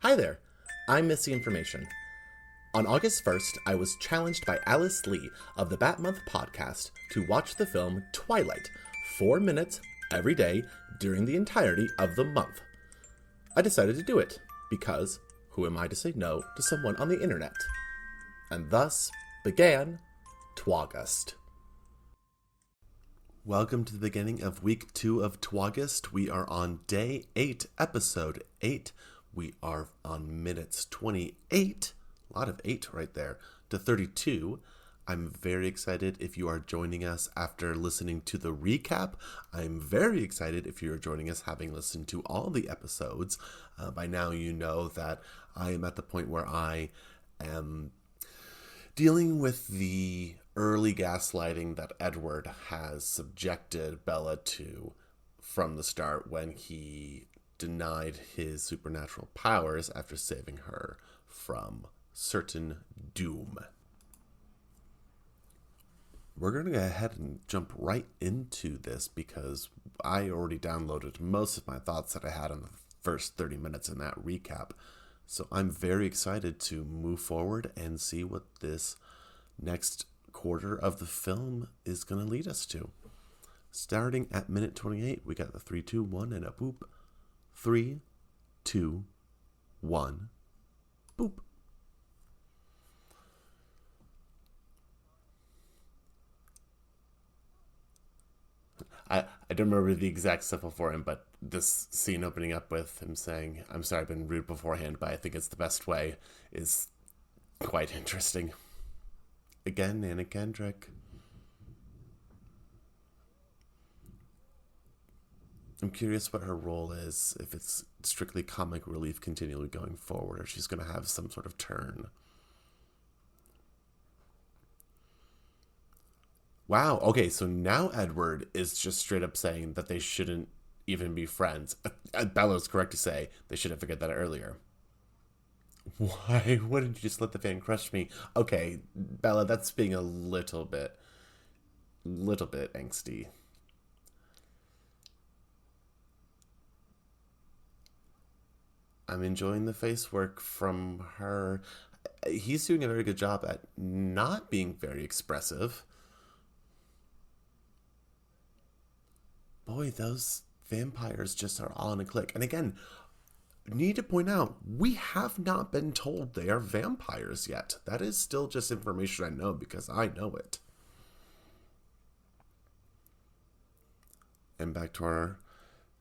Hi there, I'm Missy Information. On August 1st, I was challenged by Alice Lee of the Bat Month podcast to watch the film Twilight, 4 minutes every day during the entirety of the month. I decided to do it, because who am I to say no to someone on the internet? And thus began Twaugust. Welcome to the beginning of week 2 of Twaugust. We are on day 8, episode 8. We are on minutes 28, a lot of 8 right there, to 32. I'm very excited if you are joining us after listening to the recap. I'm very excited if you are joining us having listened to all the episodes. By now you know that I am at the point where I am dealing with the early gaslighting that Edward has subjected Bella to from the start when he denied his supernatural powers after saving her from certain doom. We're going to go ahead and jump right into this because I already downloaded most of my thoughts that I had in the first 30 minutes in that recap. So I'm very excited to move forward and see what this next quarter of the film is going to lead us to. Starting at minute 28, we got the 3, 2, 1, and a boop. 3, 2, 1, boop. I don't remember the exact stuff for him, but this scene opening up with him saying, "I'm sorry I've been rude beforehand, but I think it's the best way," is quite interesting. Again, Anna Kendrick. I'm curious what her role is, if it's strictly comic relief continually going forward, or she's going to have some sort of turn. Wow, okay, so now Edward is just straight up saying that they shouldn't even be friends. Bella's correct to say they should have figured that out earlier. Why wouldn't you just let the fan crush me? Okay, Bella, that's being a little bit angsty. I'm enjoying the face work from her. He's doing a very good job at not being very expressive. Boy, those vampires just are all in a click. And again, need to point out, we have not been told they are vampires yet. That is still just information I know because I know it. And back to our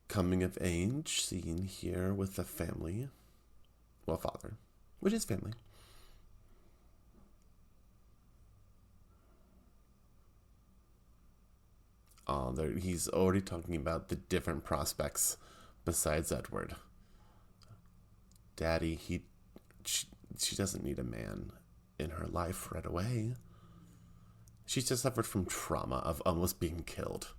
coming of age scene here with the family. Well, father, which is family. Oh, he's already talking about the different prospects besides Edward. Daddy, she doesn't need a man in her life right away. She's just suffered from trauma of almost being killed.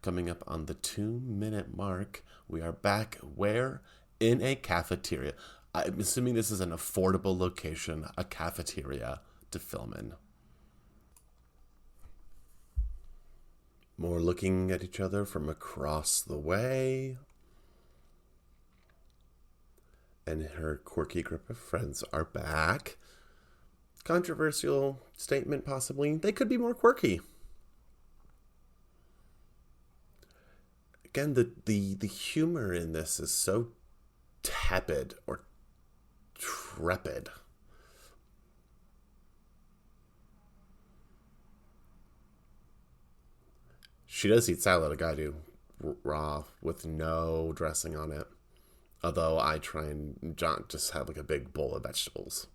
Coming up on the 2-minute mark, we are back where? In a cafeteria. I'm assuming this is an affordable location, a cafeteria to film in. More looking at each other from across the way. And her quirky group of friends are back. Controversial statement, possibly. They could be more quirky. Again, the humor in this is so tepid or trepid. She does eat salad, I gotta do, raw, with no dressing on it. Although I try and just have like a big bowl of vegetables.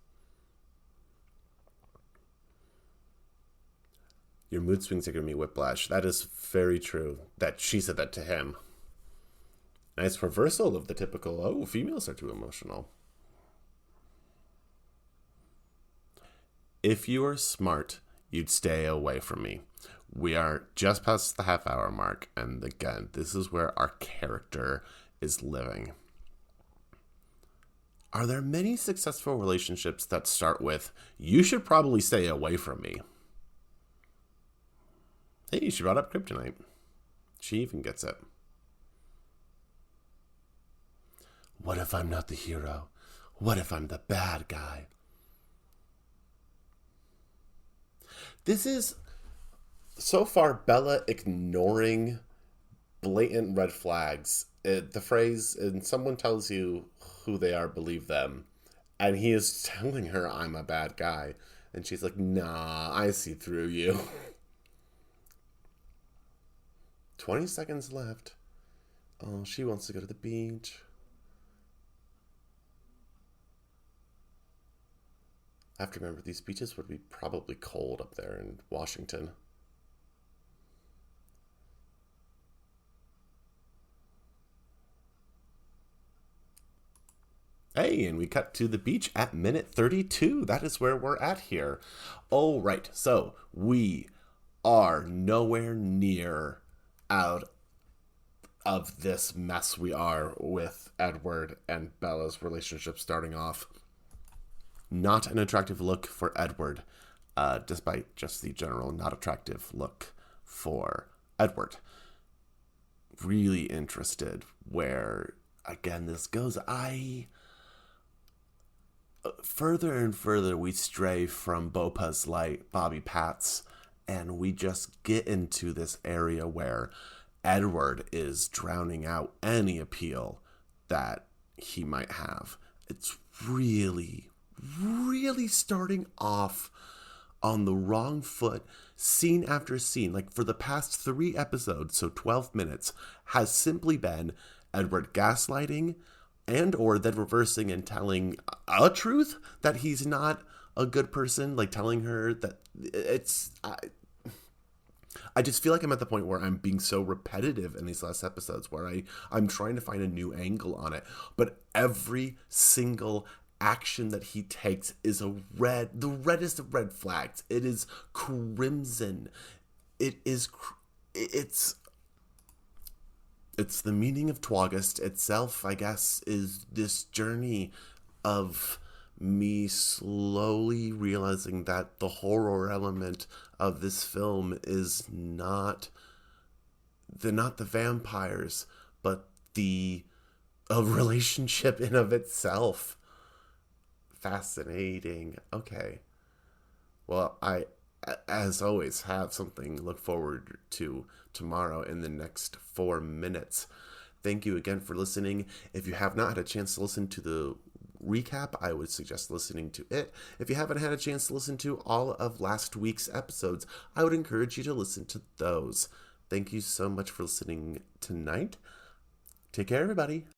Your mood swings are giving me whiplash. That is very true. That she said that to him. Nice reversal of the typical, oh, females are too emotional. If you are smart, you'd stay away from me. We are just past the half-hour mark, and again, this is where our character is living. Are there many successful relationships that start with, you should probably stay away from me? Hey, she brought up kryptonite. She even gets it. What if I'm not the hero? What if I'm the bad guy? This is, so far, Bella ignoring blatant red flags. The phrase, and someone tells you who they are, believe them. And he is telling her, I'm a bad guy. And she's like, nah, I see through you. 20 seconds left. Oh, she wants to go to the beach. I have to remember, these beaches would be probably cold up there in Washington. Hey, and we cut to the beach at minute 32. That is where we're at here. Oh, right. So we are nowhere near out of this mess we are with Edward and Bella's relationship starting off. Not an attractive look for Edward, despite just the general not attractive look for Edward. Really interested where, again, this goes. Further and further we stray from Bopa's light, Bobby Pat's, and we just get into this area where Edward is drowning out any appeal that he might have. It's really, really starting off on the wrong foot, scene after scene. Like, for the past 3 episodes, so 12 minutes, has simply been Edward gaslighting and or then reversing and telling a truth that he's not a good person, like telling her that I just feel like I'm at the point where I'm being so repetitive in these last episodes where I'm trying to find a new angle on it. But every single action that he takes is the reddest of red flags. It is crimson. It's the meaning of Twaugust itself, I guess, is this journey of me slowly realizing that the horror element of this film is not the vampires, but the relationship in of itself. Fascinating. Okay. Well, I, as always, have something to look forward to tomorrow in the next 4 minutes. Thank you again for listening. If you have not had a chance to listen to the recap, I would suggest listening to it. If you haven't had a chance to listen to all of last week's episodes, I would encourage you to listen to those. Thank you so much for listening tonight. Take care, everybody.